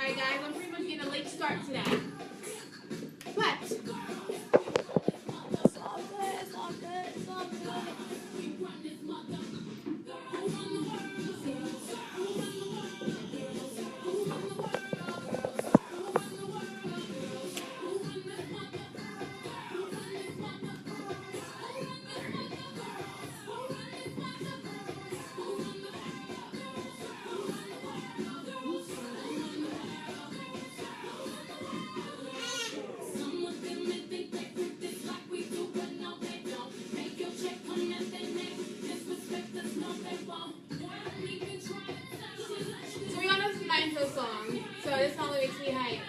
Alright guys, I'm pretty much getting a late start today. But it's all good, it's all good, it's all good. To be honest, it's my intro song, so this song makes me hype.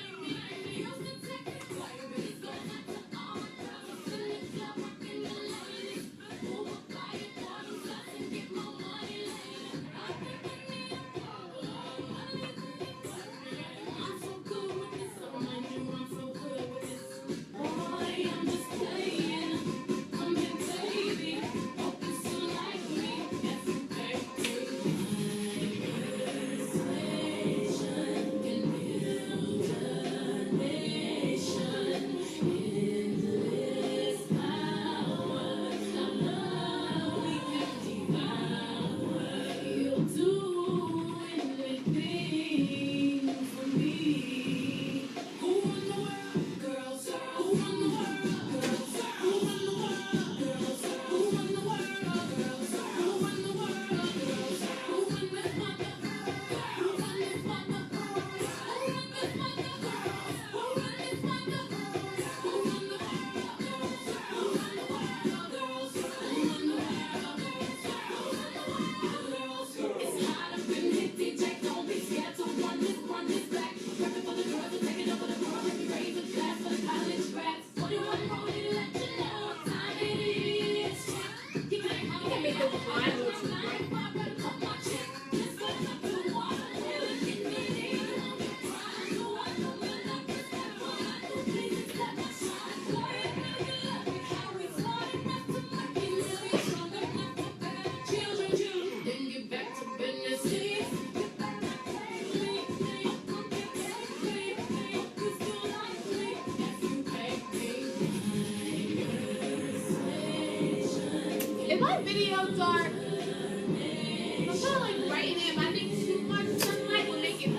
If my videos are, I'm kind of like writing it, I think too much sunlight will make it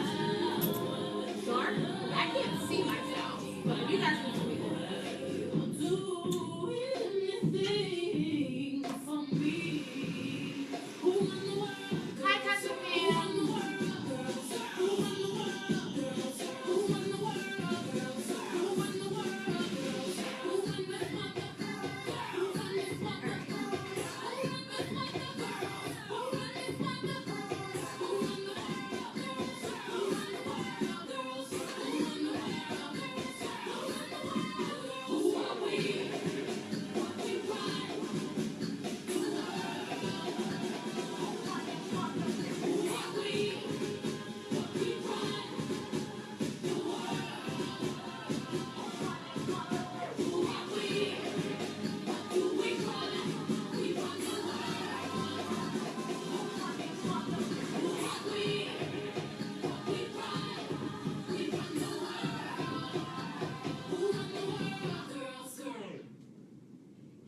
dark. I can't see myself, but you guys can see me. Hi, Tasha Pam.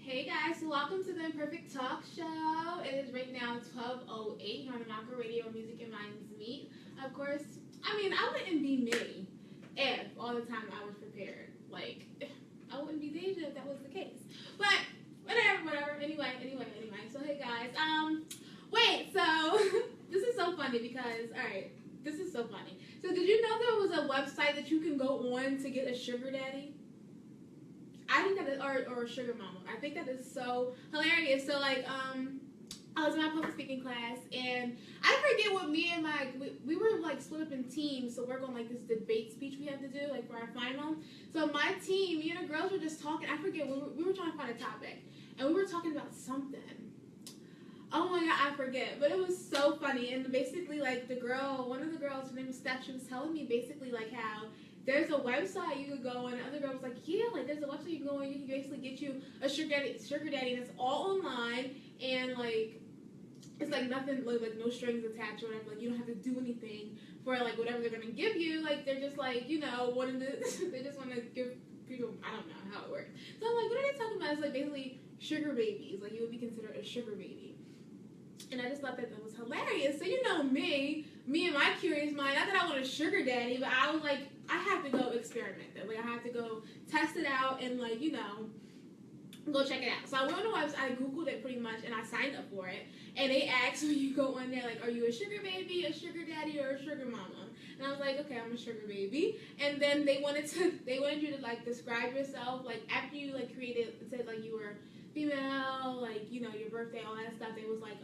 Hey guys, so welcome to the Imperfect Talkshow. It is right now 12:08 here on the Malcolm Radio where music and minds meet. Of course, I mean, I wouldn't be me if all the time I was prepared. Like, I wouldn't be Deja if that was the case. But, whatever. Anyway. So, hey guys, wait, so, this is so funny because, alright, this is so funny. So, did you know there was a website that you can go on to get a sugar daddy? I think that is, or sugar mama. I think that is so hilarious. So like, I was in my public speaking class, and I forget what me and we were like split up in teams to work on like this debate speech we had to do like for our final. So my team, me and the girls were just talking. I forget we were trying to find a topic, and we were talking about something. Oh my god, I forget. But it was so funny, and basically like one of the girls, her name was Steph, she was telling me basically like how there's a website you could go on, and the other girl was like, yeah, like there's a website you can go on, you can basically get you a sugar daddy, and it's all online, and like it's like nothing, like no strings attached or whatever. Like you don't have to do anything for like whatever they're gonna give you. Like they're just like, you know, wanting to they just want to give people, I don't know how it works. So I'm like, what are they talking about? It's like basically sugar babies. Like you would be considered a sugar baby. And I just thought that was hilarious. So you know me and my curious mind, not that I want a sugar daddy, but I was like, I have to go experiment that. Like I have to go test it out and like, you know, go check it out. So I went on the website, I Googled it pretty much, and I signed up for it. And they asked when you go on there, like, are you a sugar baby, a sugar daddy, or a sugar mama? And I was like, okay, I'm a sugar baby. And then they wanted you to like describe yourself, like after you like created, it said like you were female, like, you know, your birthday, all that stuff. They was like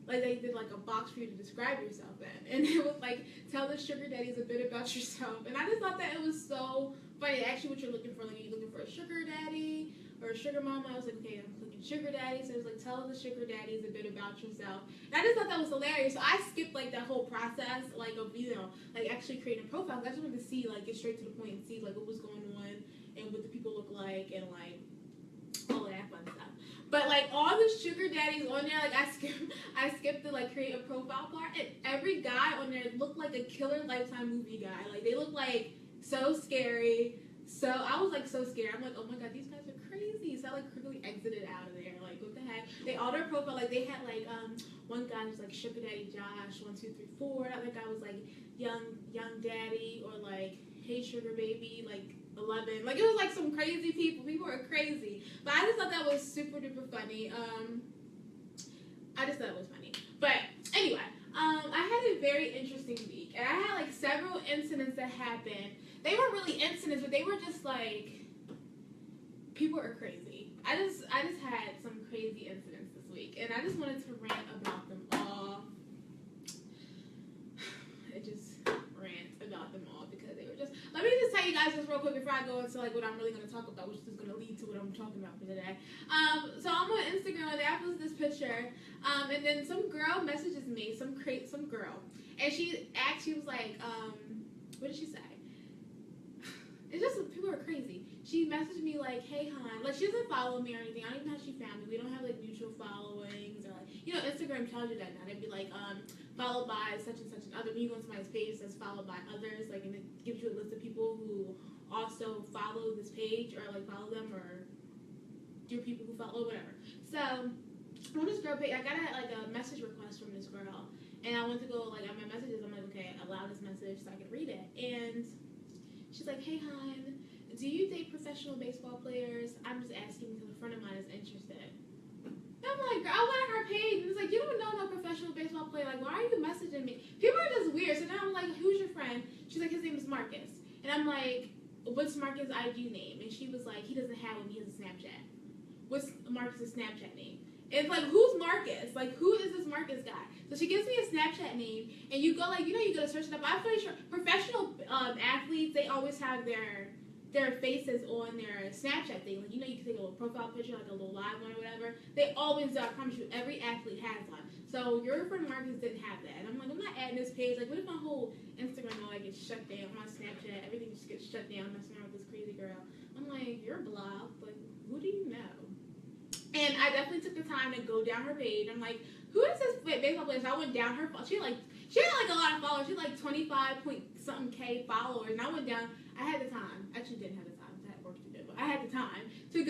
they did like a box for you to describe yourself in, and it was like, tell the sugar daddies a bit about yourself. And I just thought that it was so funny. Actually, what you're looking for, like, are you looking for a sugar daddy or a sugar mama? I was like, okay, I'm looking sugar daddy. So it was like, tell the sugar daddies a bit about yourself. And I just thought that was hilarious. So I skipped like that whole process, like of, you know, like actually creating a profile. I just wanted to see, like, get straight to the point and see like what was going on and what the people look like and like all of that fun stuff. But like all the sugar daddies on there, like I skipped the like create a profile part, and every guy on there looked like a killer Lifetime movie guy. Like they looked like so scary. So I was like so scared. I'm like, oh my god, these guys are crazy. So I like quickly exited out of there. Like what the heck? They all their profile, like they had like one guy was like sugar daddy Josh 1 2 3 4. The other guy was like young daddy, or like hey sugar baby like 11. Like it was like some crazy people. People are crazy. But I just thought that was super duper funny. I just thought it was funny. But anyway, I had a very interesting week, and I had like several incidents that happened. They weren't really incidents, but they were just like, people are crazy. I just had some crazy incidents this week, and I just wanted to rant about them all. Let me just tell you guys this real quick before I go into like what I'm really going to talk about, which is going to lead to what I'm talking about for today. So I'm on Instagram, and I posted this picture, and then some girl messages me, some girl, and she was like, what did she say? It's just, people are crazy. She messaged me like, hey hon, like she doesn't follow me or anything. I don't even know how she found me. We don't have like mutual followings, or like, you know, Instagram tells you that now. They'd be like, followed by such and such and other. When you go into somebody's page, it says followed by others, like, and it gives you a list of people who also follow this page, or like follow them, or your people who follow, whatever. So on this girl page, I got a message request from this girl, and I went to go like on my messages. I'm like, okay, allow this message so I can read it. And she's like, hey hon, do you date professional baseball players? I'm just asking because a friend of mine is interested. And I'm like, girl, I went on her page, and it's like, you don't know no professional baseball player. Like, why are you messaging me? People are just weird. So now I'm like, who's your friend? She's like, his name is Marcus. And I'm like, what's Marcus' IG name? And she was like, he doesn't have one. He has a Snapchat. What's Marcus' Snapchat name? And it's like, who's Marcus? Like, who is this Marcus guy? So she gives me a Snapchat name, and you go like, you know, you go to search it up. I'm pretty sure professional athletes, they always have their faces on their Snapchat thing. Like, you know, you can take a little profile picture, like a little live one or whatever. They always do. I promise you, every athlete has one. So your friend Marcus didn't have that. And I'm like, I'm not adding this page. Like, what if my whole Instagram like gets shut down? My Snapchat, everything just gets shut down, messing around with this crazy girl. I'm like, you're blocked. Like, who do you know? And I definitely took the time to go down her page. I'm like, who is this baseball player? So I went down her. She had like a lot of followers. She had like 25 point something K followers. And I went down. I had the time. Actually, didn't have the time. I had work to do, but I had the time to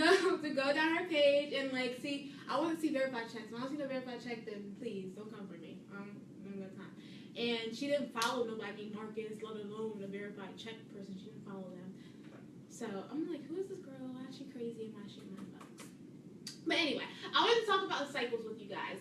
go down her page and like see. I want to see verified checks. When I see the verified check, then please don't come for me. I don't got time. And she didn't follow nobody named Marcus, let alone a verified check person. She didn't follow them. So I'm like, who is this girl? Why is she crazy? And why is she in my bucks? But anyway, I wanted to talk about cycles with you guys.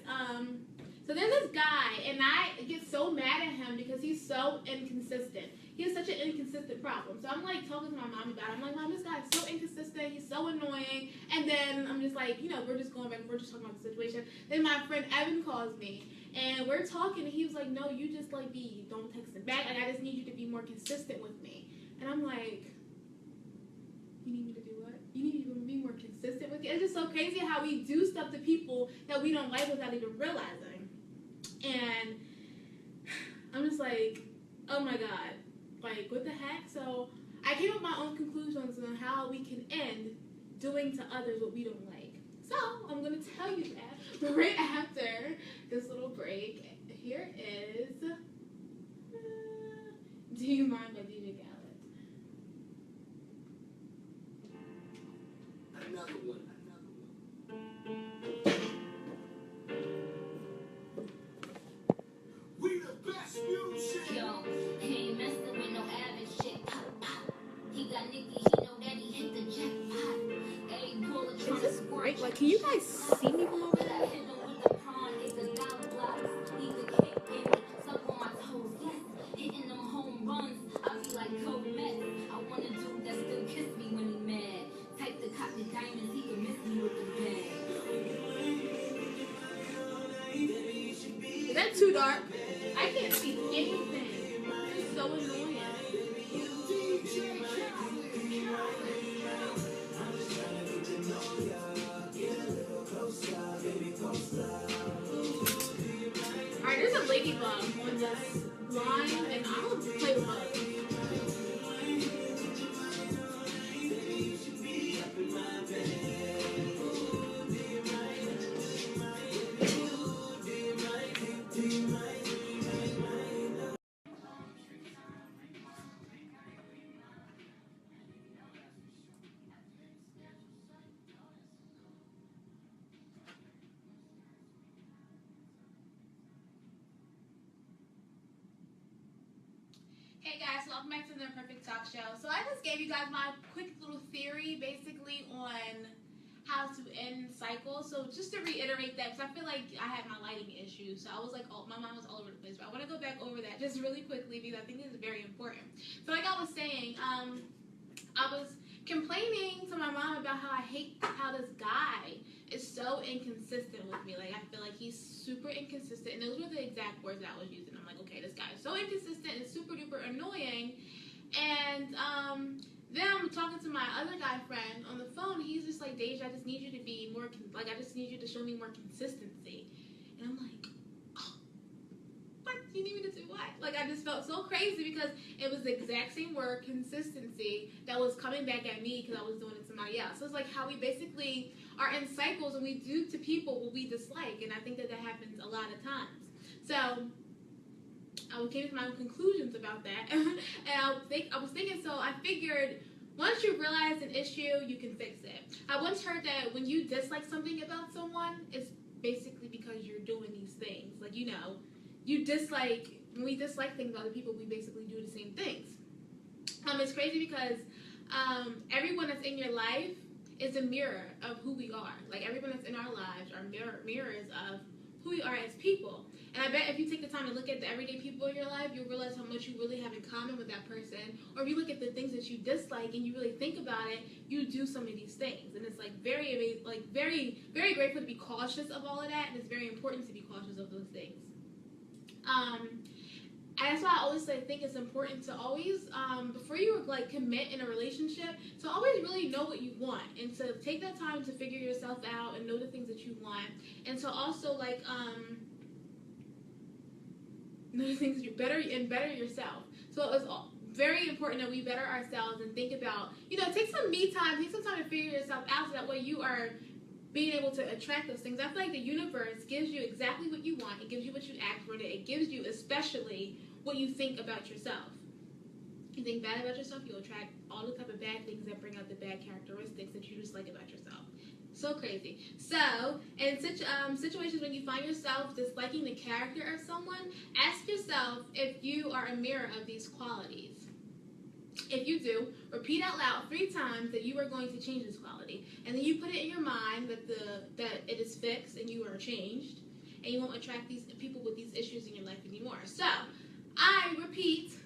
So there's this guy, and I get so mad at him because he's so inconsistent. He has such an inconsistent problem. So I'm like talking to my mom about it. I'm like, Mom, this guy's so inconsistent. He's so annoying. And then I'm just like, you know, we're just going back. We're just talking about the situation. Then my friend Evan calls me, and we're talking, and he was like, no, you just like don't text him back. Like, I just need you to be more consistent with me. And I'm like, you need me to do what? You need me to be more consistent with you? It's just so crazy how we do stuff to people that we don't like without even realizing. And I'm just like, oh my god, like, what the heck? So I came up with my own conclusions on how we can end doing to others what we don't like. So I'm gonna tell you that. But right after this little break, here is Do You Mind by DJ Khaled. Another one. We the best music. Yo, he ain't messing with no average shit. Pop, pop. He got Nicky, he know that he hit the jackpot. Hey, pull a Is this great? Like, can you guys see me from over there? Hit him with the prawn, nigga, dollar blocks. He's a kick, baby, suck on my toes, yes. Hitting them home runs, I be like Kobe Met. I want a dude that still kiss me when he mad. Type the cop the diamonds, he can miss me with the bag. Is that too dark? I can't see anything. It's so annoying. Alright, there's a ladybug on this line, and I'm gonna play with bugs. Hey guys, welcome back to the Imperfect Talkshow. So I just gave you guys my quick little theory basically on how to end cycles. So just to reiterate that, because I feel like I had my lighting issues. So I was like, oh, my mind was all over the place. But I want to go back over that just really quickly because I think this is very important. So like I was saying, I was complaining to my mom about how I hate how this guy is so inconsistent with me. Like, I feel like he's super inconsistent. And those were the exact words that I was using. I'm like, okay, this guy is so inconsistent and super duper annoying. And then I'm talking to my other guy friend on the phone. He's just like, Deja, I just need you to be more, I just need you to show me more consistency. And I'm like, oh, what? You need me to do what? Like, I just felt so crazy because it was the exact same word, consistency, that was coming back at me because I was doing it to somebody else. So it's like how we basically are in cycles and we do to people what we dislike. And I think that happens a lot of times. So I came to my own conclusions about that. And I was thinking, so I figured once you realize an issue, you can fix it. I once heard that when you dislike something about someone, it's basically because you're doing these things. Like, you know, when we dislike things about other people, we basically do the same things. It's crazy because everyone that's in your life is a mirror of who we are. Like, everyone that's in our lives are mirrors of who we are as people. And I bet if you take the time to look at the everyday people in your life, you'll realize how much you really have in common with that person. Or if you look at the things that you dislike and you really think about it, you do some of these things. And it's like very, very grateful to be cautious of all of that. And it's very important to be cautious of those things. And that's why I always think it's important to always, before you like commit in a relationship, to always really know what you want and to take that time to figure yourself out and know the things that you want, and to also like know the things you better yourself. So it's very important that we better ourselves and think about, you know, take some me time, take some time to figure yourself out so that way you are being able to attract those things. I feel like the universe gives you exactly what you want. It gives you what you ask for. It gives you especially what you think about yourself. You think bad about yourself, you'll attract all the type of bad things that bring out the bad characteristics that you dislike about yourself. So crazy. So, in situations when you find yourself disliking the character of someone, ask yourself if you are a mirror of these qualities. If you do, repeat out loud 3 times that you are going to change this quality. And then you put it in your mind that it is fixed and you are changed. And you won't attract these people with these issues in your life anymore. So, I repeat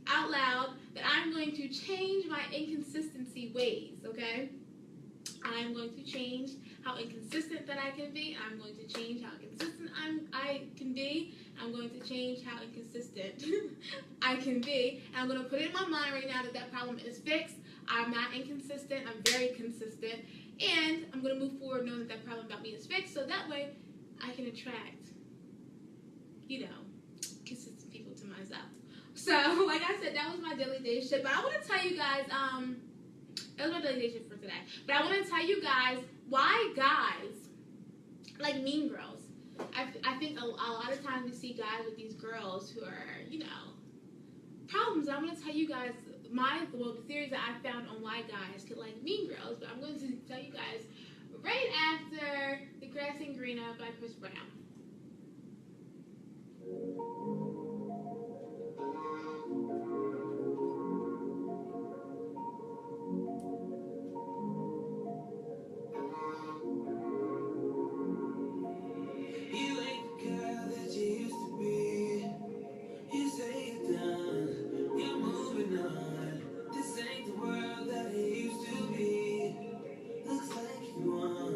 out loud that I'm going to change my inconsistency ways, okay? I'm going to change how inconsistent that I can be. I'm going to change how consistent I can be. I'm going to change how inconsistent I can be. And I'm going to put it in my mind right now that problem is fixed. I'm not inconsistent. I'm very consistent. And I'm going to move forward knowing that problem about me is fixed. So that way I can attract, you know, consistent people to myself. So, like I said, that was my daily day shit. But I want to tell you guys, That was my delegation for today. But I want to tell you guys why guys like mean girls. I think a lot of times we see guys with these girls who are, you know, problems. I'm going to tell you guys the theories that I found on why guys could like mean girls. But I'm going to tell you guys right after The Grass Ain't Greener by Chris Brown. You ain't the girl that you used to be. You say you're done, you're moving on. This ain't the world that it used to be. Looks like you won,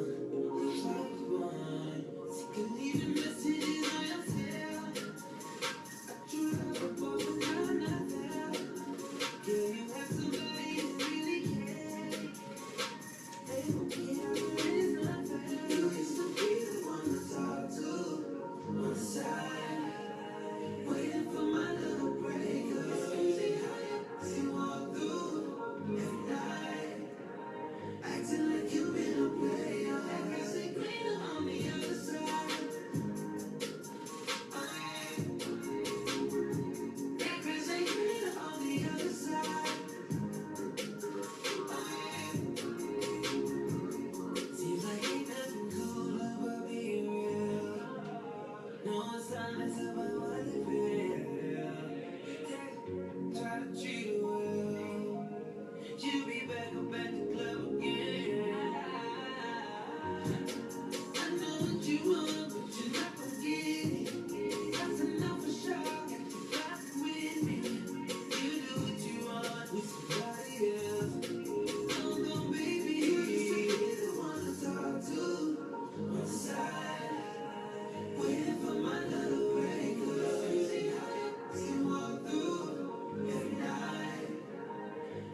looks like you won. Sick of leaving messages on your cell. I drew up a book and now I'm not there. Yeah, you have somebody who really cares. They don't care if it's not fair. You used to be the one to talk to on the side, waiting for my little breakup. See you walk through every night, acting like you've been a player. That grass ain't greener on the other side. That grass ain't greener on the other side. Seems like ain't nothing cool about being real. No one's honest about what they feel. Try to treat her well. She'll be back up at the club again. I know what you want, but you're not gonna get it. That's enough for sure. Got you rockin' with me. You do what you want with somebody else. No, baby. You used to be the one to talk to on the side, waiting for my little breakup. See you walk through every night,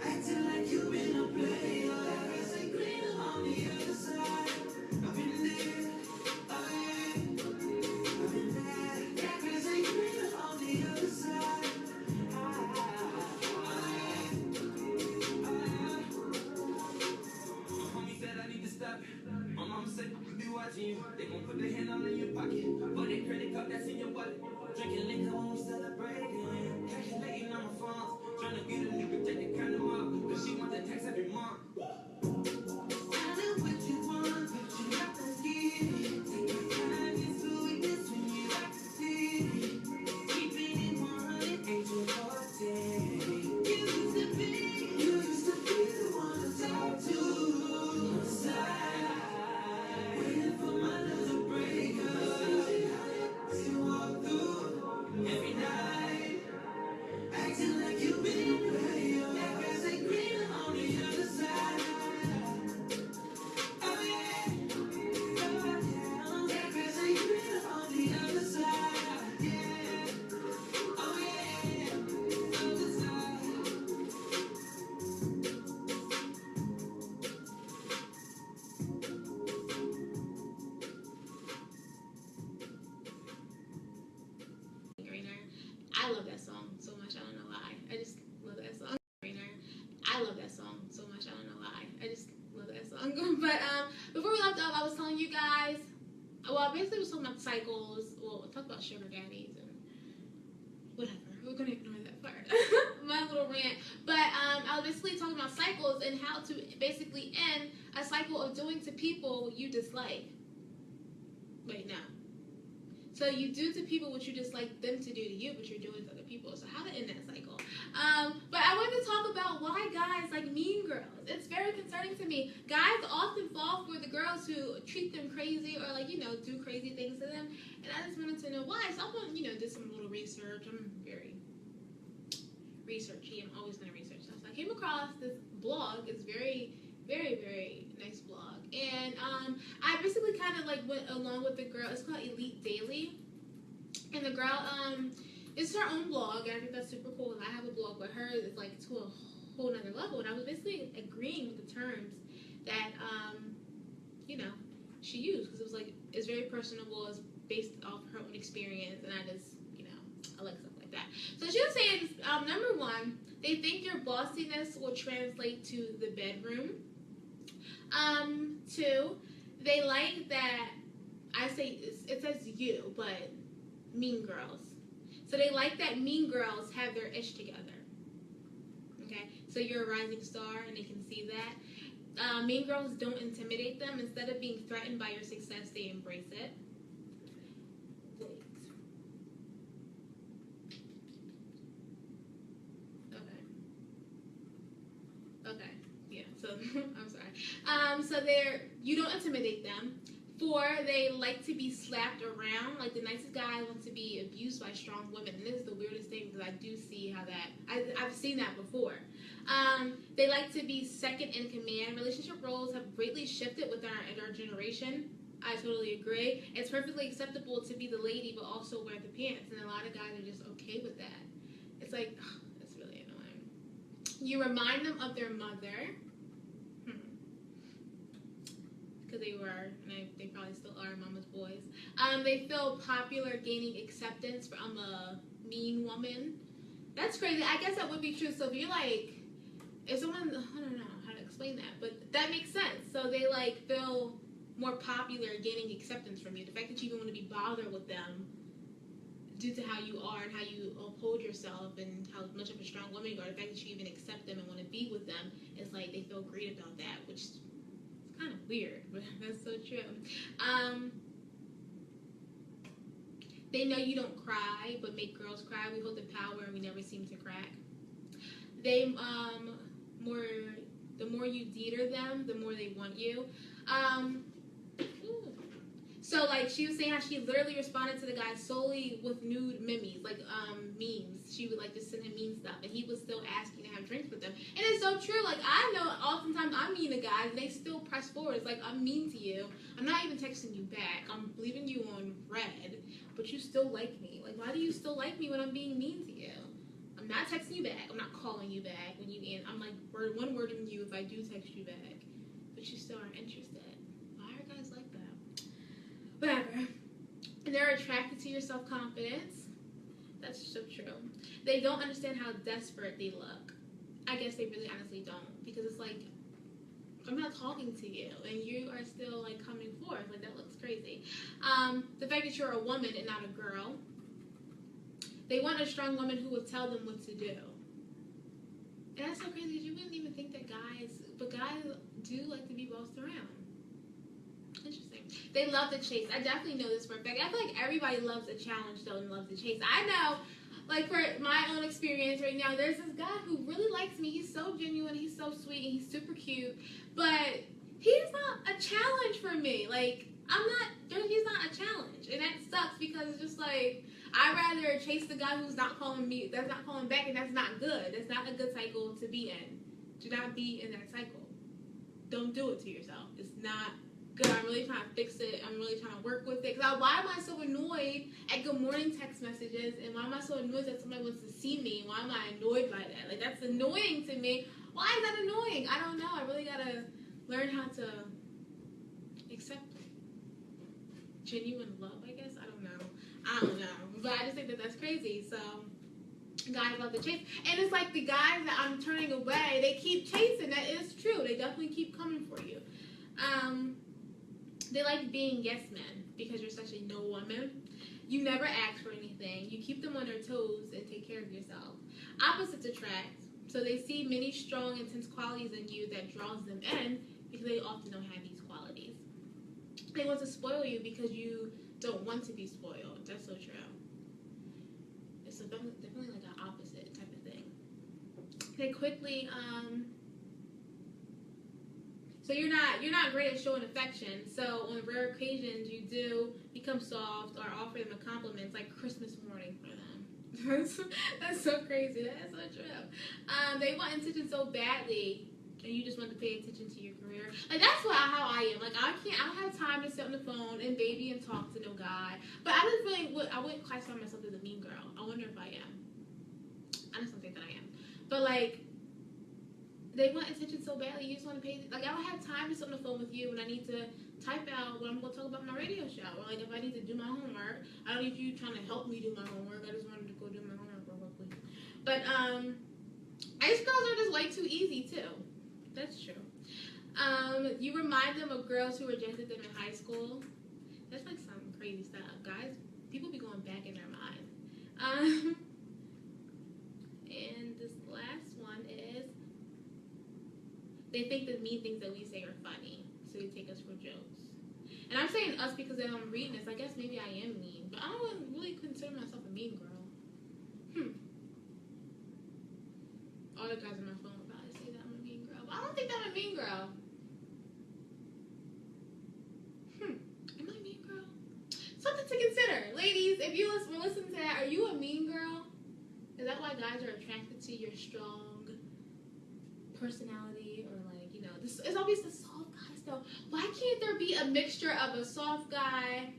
acting like you've been a player. That grass ain't greener on the other side. I've been there, oh yeah. I've been there. That grass ain't greener on the other side. My homie said I need to stop it. My mama said you be watching you. They gon' put their hand all in your pocket, but their credit card that's in your wallet. Drinking liquor when we celebrating, calculating on my phones, trying to get a new protected kind of mom, cause she want the text every month. I know what you want, but you're not gonna get it. Take your time, get sweetness when you like to see it. Keeping it 100 ain't your forte. You used to be the one to talk to on the side, waiting for my little breakup. See you walk through every night, acting like you've been a player. That grass ain't greener on the other side. Oh yeah, oh yeah. That grass ain't greener on the other side. Yeah, oh yeah, other side. Greener. I love that song so much. I don't know why. I just love that song. Greener. I love that song so much. I don't know why. I just love that song. But before we left off, I was telling you guys. Well, I basically was talking about cycles. Well, we'll talk about sugar daddies and whatever. We're gonna ignore that part. My little rant. But I was basically talking about cycles and how to basically end a cycle of doing to people you dislike. Wait, no. So you do to people what you dislike them to do to you, but you're doing to other people. So how to end that cycle. But I wanted to talk about why guys like mean girls. It's very concerning to me. Guys often fall for the girls who treat them crazy or like, you know, do crazy things to them. And I just wanted to know why. So I went, you know, did some little research. I'm very researchy. I'm always going to research stuff. So I came across this blog. It's very, very, very nice blog. And I basically kind of like went along with the girl. It's called Elite Daily. And the girl, it's her own blog. And I think that's super cool. And I have a blog, but hers is like to a whole nother level. And I was basically agreeing with the terms that, you know, she used. Because it was like, it's very personable. It's based off her own experience. And I just, you know, I like stuff like that. So she was saying, number one, They think your bossiness will translate to the bedroom. 2, they like that, I say, it says you, but mean girls. So they like that mean girls have their ish together. Okay, so you're a rising star and they can see that. Mean girls don't intimidate them. Instead of being threatened by your success, they embrace it. Wait. Okay. Yeah. So I'm sorry. So you don't intimidate them. 4, they like to be slapped around. Like the nicest guy wants to be abused by strong women. And this is the weirdest thing because I do see how that I've seen that before. They like to be second in command. Relationship roles have greatly shifted with our generation. I totally agree. It's perfectly acceptable to be the lady but also wear the pants, and a lot of guys are just okay with that. It's like, ugh, that's really annoying. You remind them of their mother. Because they were, and they probably still are, mama's boys. They feel popular, gaining acceptance from a mean woman. That's crazy. I guess that would be true. So if you're like, if someone, I don't know how to explain that, but that makes sense. So they like feel more popular, gaining acceptance from you. The fact that you even want to be bothered with them due to how you are and how you uphold yourself and how much of a strong woman you are, the fact that you even accept them and want to be with them, it's like they feel great about that, which is kind of weird, but that's so true. They know you don't cry, but make girls cry. We hold the power and we never seem to crack. They the more you deter them, the more they want you. So like she was saying how she literally responded to the guy solely with nude memes, like memes. She would like just send him mean stuff, and he was still asking to have drinks with them. And it's so true. Like I know oftentimes I'm mean to guys, and they still press forward. It's like I'm mean to you. I'm not even texting you back. I'm leaving you on red, but you still like me. Like why do you still like me when I'm being mean to you? I'm not texting you back. I'm not calling you back when you. I'm like one word in you if I do text you back, but you still aren't interested. Why are guys like that? Whatever. And they're attracted to your self-confidence. That's so true. They don't understand how desperate they look. I guess they really honestly don't. Because it's like, I'm not talking to you. And you are still like coming forth. Like that looks crazy. The fact that you're a woman and not a girl. They want a strong woman who will tell them what to do. And that's so crazy because you wouldn't even think that guys do like to be bossed around. Interesting. They love the chase. I definitely know this for a fact. I feel like everybody loves a challenge though and loves the chase. I know, like for my own experience right now, there's this guy who really likes me. He's so genuine, he's so sweet, and he's super cute. But he's not a challenge for me. Like he's not a challenge. And that sucks because it's just like, I'd rather chase the guy who's not calling me, that's not calling back, and that's not good. That's not a good cycle to be in. Do not be in that cycle. Don't do it to yourself. It's not good. I'm really trying to fix it. I'm really trying to work with it. Because why am I so annoyed at good morning text messages? And why am I so annoyed that somebody wants to see me? Why am I annoyed by that? Like, that's annoying to me. Why is that annoying? I don't know. I really got to learn how to accept genuine love, I guess. I don't know. But I just think that that's crazy. So guys love to chase. And it's like the guys that I'm turning away, they keep chasing. That is true. They definitely keep coming for you. They like being yes men because you're such a no woman. You never ask for anything. You keep them on their toes and take care of yourself. Opposites attract. So they see many strong, intense qualities in you that draws them in because they often don't have these qualities. They want to spoil you because you don't want to be spoiled. That's so true. It's definitely like an opposite type of thing. They quickly, so you're not great at showing affection. So on rare occasions, you do become soft or offer them a compliment, like Christmas morning for them. That's so crazy. That is so true. They want attention so badly, and you just want to pay attention to your career. Like that's how I am. Like I don't have time to sit on the phone and baby and talk to no guy. But I wouldn't classify myself as a mean girl. I wonder if I am. I just don't think that I am. But like, they want attention so badly. You just want to pay. Like I don't have time to sit on the phone with you when I need to type out what I'm going to talk about in my radio show. Or like if I need to do my homework, I don't need you trying to help me do my homework. I just wanted to go do my homework real quickly. But easy too. That's true. You remind them of girls who rejected them in high school. That's like some crazy stuff. Guys, people be going back in their mind. And this last one is they think the mean things that we say are funny, so they take us for jokes. And I'm saying us because then I'm reading this. I guess maybe I am mean, but I don't really consider myself a mean girl. All the guys on my phone would probably say that I'm a mean girl, but I don't think I'm a mean girl. Am I a mean girl? Something to consider. Ladies, if you listen to that, are you a mean girl? Is that why guys are attracted to your strong personality? Or like, you know, this it's always the soft guys though. Why can't there be a mixture of a soft guy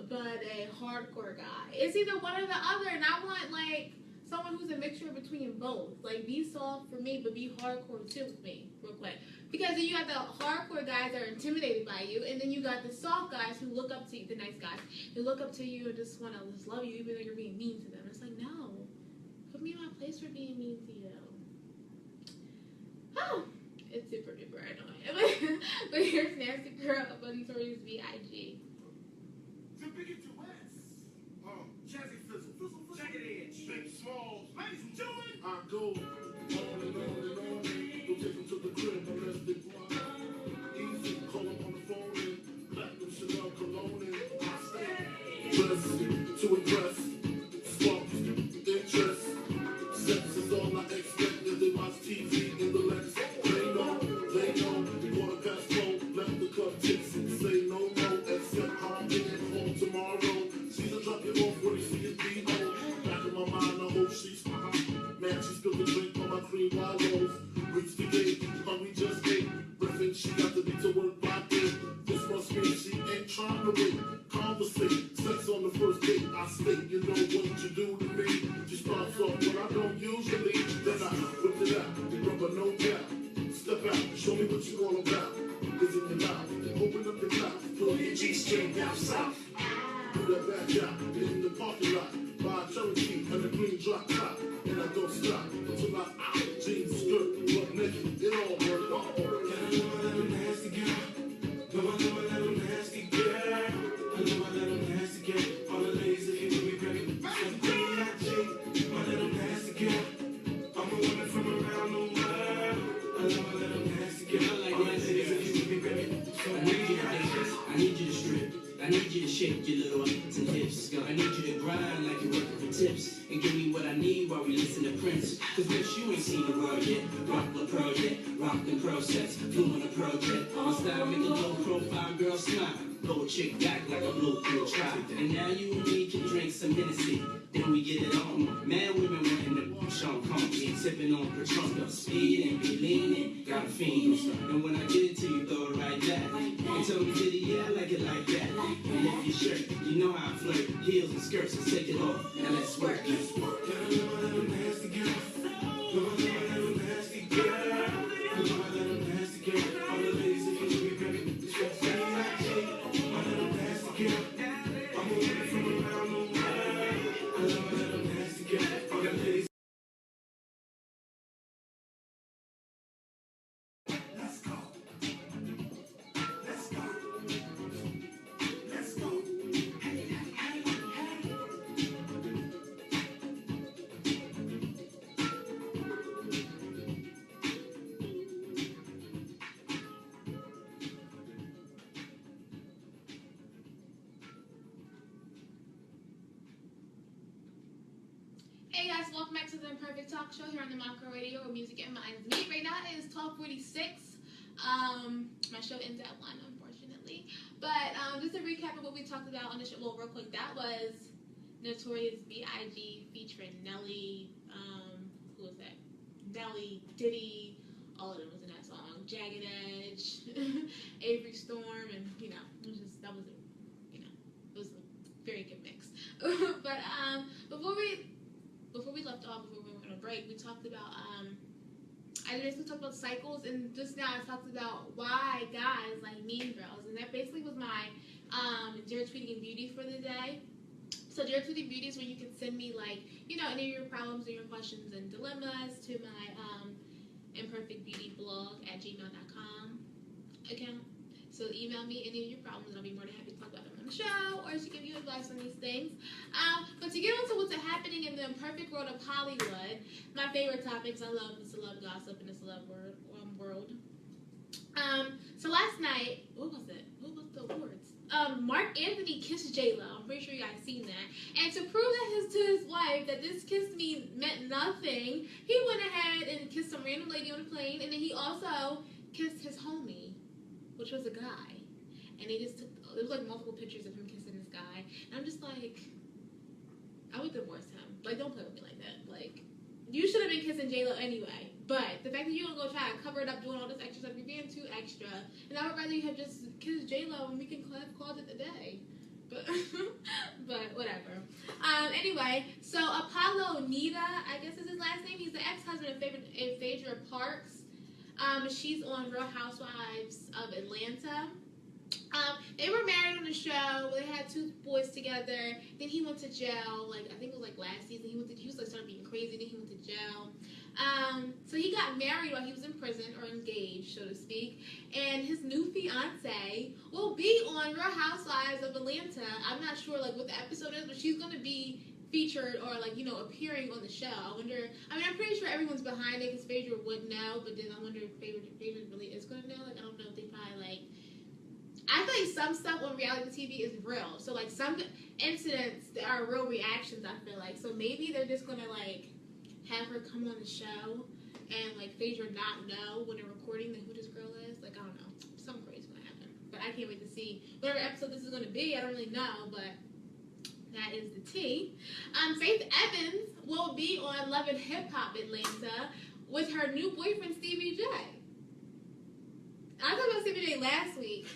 but a hardcore guy? It's either one or the other, and I want like someone who's a mixture between both. Like, be soft for me, but be hardcore too with me, real quick. Because then you got the hardcore guys that are intimidated by you, and then you got the soft guys who look up to you, the nice guys, who look up to you and just want to just love you even though you're being mean to them. It's like, no. Put me in my place for being mean to you. Oh, it's super duper annoying. But here's Nasty Girl of Notorious B.I.G. The bigger duets. Jazzy Fizzle, Jagged Edge, Big Smalls, ladies and gentlemen. I go on and on and on. Go take them to the crib unless they want. Easy, call them on the phone and platinum Chanel cologne and I stay dressed to impress. Spark interest. Sex is all I expect as they watch TV in the Lex. They know, quarter past 12, left the club tipsy. Say no more, except how I'm getting home tomorrow. Caesar drop you off when you see his B.O. Back in my mind, I hope she's man, she spilled the drink on my cream wallows. Reached the gate, hungry just ate. Riffin', she got to be to work by day. This must mean she ain't trying to wait. Conversate, sex on the first date. I state, you know what you do to me. She starts off when I don't usually. Then I whip it out, rubber no doubt. Step out, show me what you all about. Is it your mouth? Open up your mouth, pull your G-string down south. Do that back out in the parking lot. Buy a Cherokee and a green drop top. And I don't stop until I'm out. Jeans, skirt, butt naked, it all work. Can I love a little nasty girl? No, I love a little nasty girl. I love a little nasty girl. All the ladies that you be ready. B.I.G. My little nasty girl. I'm a woman from around the world. I love a little nasty girl. All the ladies that you be ready. I need you to dance, I need you to strip, I need you to shake your little hips and hips. I need you to grind like you're working for tips, and give me what I need while we listen to Prince. Cause bitch, you ain't seen the world yet. Rock the pearl yet, rock the pearl sets, flew on a pearl jet. My style make a low profile girl smile, blow a chick back like a blue pill try. And now you and me can drink some Hennessy, then we get it on. Mad women wanting to Sean Connery, tipping on Patron, speeding, be leaning, got a fiend. And when I get it to you, throw it right back. And tell me, Diddy, yeah, I like it like that. And lift your shirt, you know how I flirt. Heels and skirts, and take it off. Now let's work. Let's work. Can I love a little nasty girl? Love a little nasty girl. I love a little nasty girl. All the ladies that you be ready. It's just B.I.G. My little nasty girl. I'm a woman from around the world. I love a little nasty girl. All the ladies. Let's go. Let's go. Let's go. Hey, hey, hey, hey. Hey guys, welcome back to the Imperfect Talkshow here on the Mako Radio, where music and minds meet. Right now it is 12:46. My show ends at 1, unfortunately. But just a recap of what we talked about on the show. Well, real quick, that was Notorious B.I.G. featuring Nelly. Who was that? Nelly, Diddy, all of them was in that song. Jagged Edge, Avery Storm, and you know, it was just it was a very good mix. But before we left off, before we went on a break, we talked about I basically talked about cycles, and just now I talked about why guys like mean girls, and that basically was my Dear Tweeting and Beauty for the day. So Dear Tweeting Beauty is where you can send me like, you know, any of your problems or your questions and dilemmas to my imperfectbeautyblog@gmail.com account. So email me any of your problems, and I'll be more than happy to talk about them on the show or to give you advice on these things. But to get on to what's happening in the imperfect world of Hollywood, my favorite topics, I love the celeb gossip in the celeb world. So last night, what was it? What was the awards? Mark Anthony kissed J-Lo. I'm pretty sure you guys seen that. And to prove that to his wife that this kiss meant nothing, he went ahead and kissed some random lady on the plane, and then he also kissed his homie, which was a guy. And they just took, there was like multiple pictures of him kissing this guy. And I'm just like, I would divorce him. Like, don't play with me like that. Like, you should have been kissing J-Lo anyway. But the fact that you don't go try to cover it up doing all this extra stuff, you're being too extra. And I would rather you have just kissed J-Lo and we can call it a day. But, but whatever. Anyway, so Apollo Nita, I guess is his last name. He's the ex-husband of Phaedra Parks. She's on Real Housewives of Atlanta. They were married on the show. They had 2 boys together. Then he went to jail. Like, I think it was like last season. He was like started being crazy. Then he went to jail. So he got married while he was in prison, or engaged, so to speak. And his new fiance will be on Real Housewives of Atlanta. I'm not sure like what the episode is, but she's gonna be featured or like, you know, appearing on the show. I wonder. I mean, I'm pretty sure everyone's behind it because Phaedra would know, but then I wonder if Phaedra really is gonna know. Like, I don't know if they probably like. I feel like some stuff on reality TV is real. So like some incidents that are real reactions. I feel like so maybe they're just gonna like have her come on the show and like Phaedra not know when they're recording who this girl is. Like, I don't know, something crazy gonna happen. But I can't wait to see whatever episode this is gonna be. I don't really know, but that is the tea. Faith Evans will be on Love and Hip Hop Atlanta with her new boyfriend Stevie J. I talked about Stevie J last week.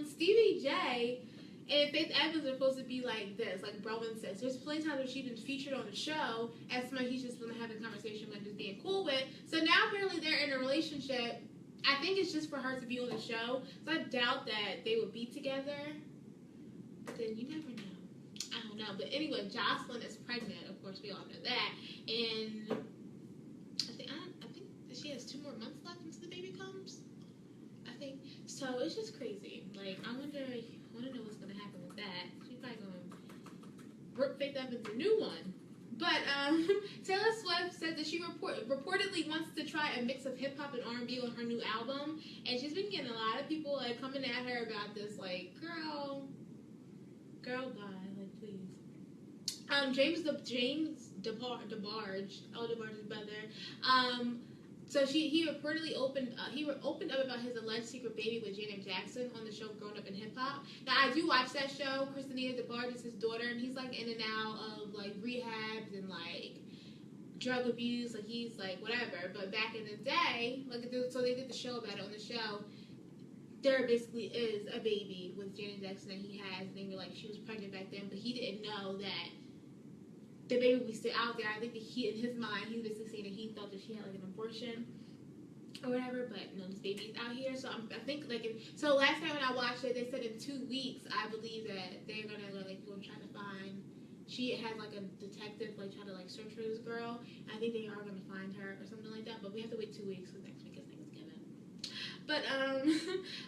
Stevie J and Faith Evans are supposed to be like this, like bro and sis. There's plenty of times where she's been featured on the show as somebody he's just been having a conversation with, just being cool with. So now apparently they're in a relationship. I think it's just for her to be on the show. So I doubt that they would be together. But then you never know. I don't know. But anyway, Jocelyn is pregnant. Of course, we all know that. And I think she has 2 more months left until the baby comes. I think so. It's just crazy. Like, I want to know what's gonna happen with that. She's probably gonna rip Faith Evans a new one. But Taylor Swift said that she reportedly wants to try a mix of hip hop and R&B on her new album, and she's been getting a lot of people like coming at her about this. Like, girl, bye, like please. James DeBarge, DeBarge's brother. So he reportedly opened up about his alleged secret baby with Janet Jackson on the show Growing Up in Hip Hop. Now I do watch that show. Christina DeBarge is his daughter, and he's like in and out of like rehabs and like drug abuse. Like he's like whatever. But back in the day, so they did the show about it on the show. There basically is a baby with Janet Jackson that he has, and they were like she was pregnant back then, but he didn't know that the baby was still out there. I think that in his mind, he was basically saying that he thought that she had like an abortion or whatever, but no, this baby's out here. So I think so last time when I watched it, they said in 2 weeks, I believe that they're gonna like go try to find. She had like a detective like try to like search for this girl. I think they are gonna find her or something like that. But we have to wait 2 weeks because next week is Thanksgiving. But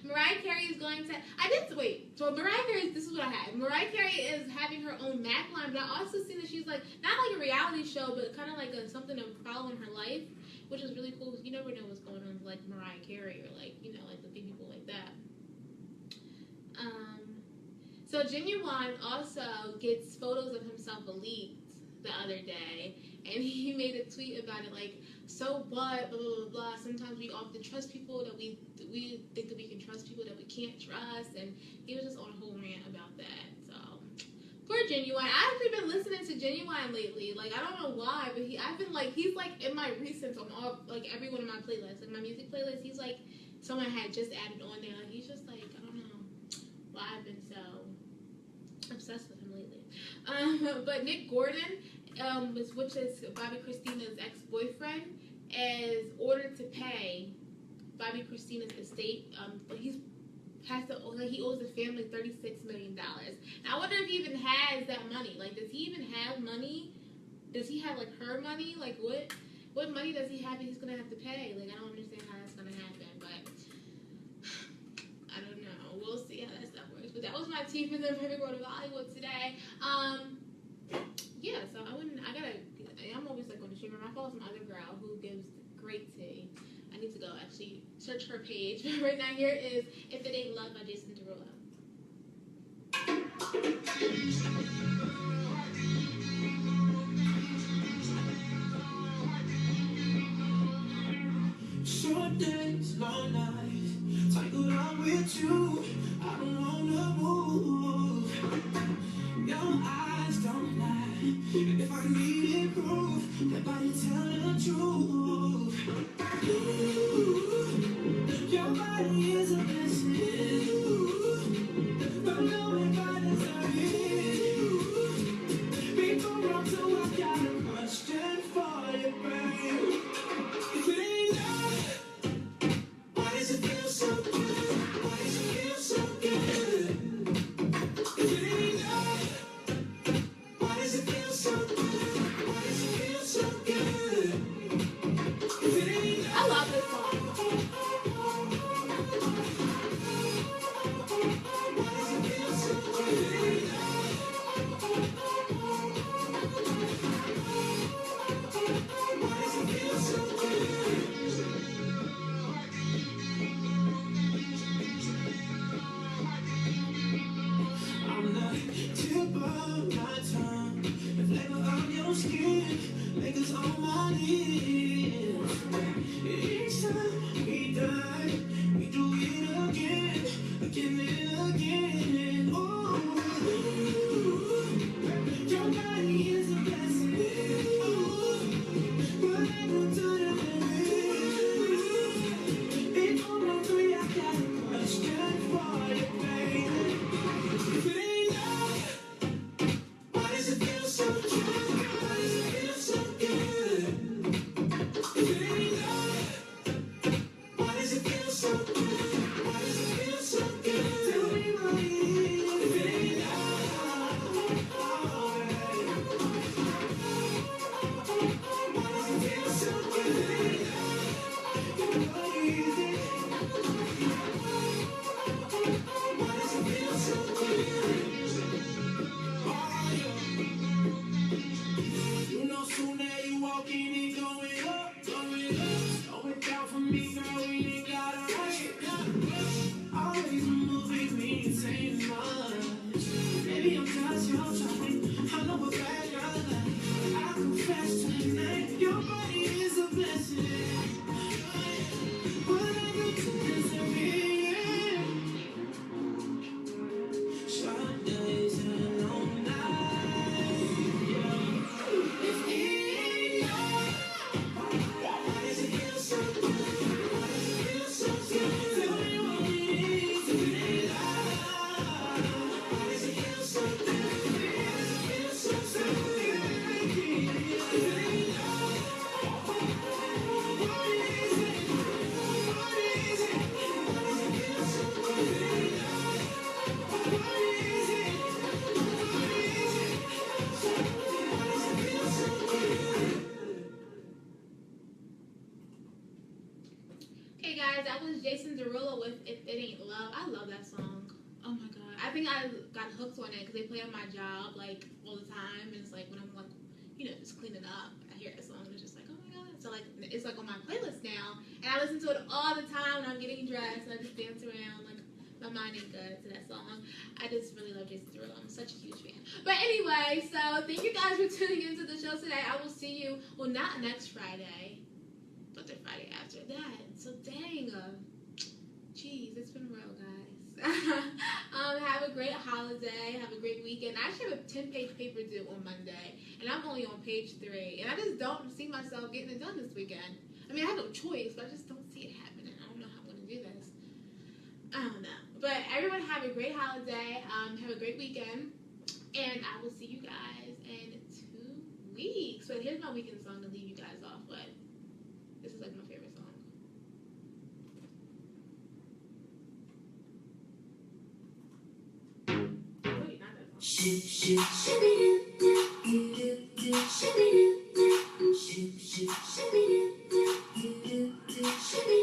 Mariah Carey is going to. I didn't wait. So Mariah Carey, this is what I had. Mariah Carey is having her own Mac line, but I also seen that she's like not like a reality show, but kind of like something to follow in her life, which is really cool. You never know what's going on with like Mariah Carey or like like the big people like that. So Genuine also gets photos of himself leaked the other day, and he made a tweet about it like, so what, blah, blah, blah, blah. Sometimes we often trust people that we think that we can trust people that we can't trust, and he was just on a whole rant about that. So, poor Genuine. I've actually been listening to Genuine lately. Like, I don't know why, but he's like in my recents on all, like every one of my playlists. Like my music playlist, he's like someone had just added on there. Like, he's just like, I don't know why I've been so obsessed with him lately. But Nick Gordon, which is Bobby Christina's ex-boyfriend, is ordered to pay Bobby Christina's estate. He owes the family $36 million. Now I wonder if he even has that money. Like, does he even have money? Does he have like her money? Like what? what money does he have that he's gonna have to pay? Like, I don't understand how that's gonna happen, but I don't know. We'll see how that stuff works. But that was my tea for the Perfect World of Hollywood today. Yeah, so I'm always like on the stream. I follow some other girl who gives great tea. I need to go actually search her page. But right now, here is If It Ain't Love by Jason Derulo. Short days, long nights, tangled up with you. I don't wanna move. Your eyes don't lie. If I needed proof, that body tell the truth. Ooh, your body is a blessing. Ooh, don't know if I deserve it. Before I'm so I got a question for you, babe. If it ain't love, why does it feel so good? Why does it feel so good? If it ain't love, why does it feel so good? Why does it feel so good? If it ain't love, I love this song. why does it feel so good? If it ain't love, why does it feel so good? I'm the tip of my tongue, the flavor of your skin, lingers on my lips. Each time we die, we do it again, again and again. Ooh, your body is a blessing. Ooh, whatever to the limit. Before I'm free, I got a question for you, baby. If it ain't love, why does it feel so good? Why does it feel so good? If it ain't love, why does it feel so good? Why does it feel so good? Tell me what it is. If it ain't love, why does it feel so good? If it ain't love, what is it? Why does it feel so good? You know, soon as you walk in, it going up, going up. Slow it down for me, girl, we ain't gotta rush it. Always moving me insane, much. Maybe I'm just your type. I know a bad girl like I confess tonight. Your body is a blessing. Whatever to deserve it. Short days and long nights. If it ain't love, why does it feel so good? Why does it feel so good? Tell me what it is. If it ain't love, why does it feel so good? Why does it feel so good? If it ain't love, what is it? What is it? Why does it feel so good? If it ain't love, what is it? What is it? Why does it feel so good? Hey guys, that was Jason Derulo with If It Ain't Love. I love that song. Oh my god. I think I got hooked on it because they play on my job like all the time. And it's like when I'm like, just cleaning up, I hear that song and it's just like, oh my god. So like it's like on my playlist now. And I listen to it all the time when I'm getting dressed. And I just dance around like my mind ain't good to that song. I just really love Jason Derulo. I'm such a huge fan. But anyway, so thank you guys for tuning into the show today. I will see you, well, not next Friday, but the Friday after that. So dang, jeez, it's been real, guys. Have a great holiday. Have a great weekend. I actually have a 10-page paper due on Monday, and I'm only on page 3. And I just don't see myself getting it done this weekend. I mean, I have no choice, but I just don't see it happening. I don't know how I'm going to do this. I don't know. But everyone have a great holiday. Have a great weekend. And I will see you guys in 2 weeks. So here's my weekend song to leave you guys off with. This is like my favorite song. Wait, not that song. Shimmy,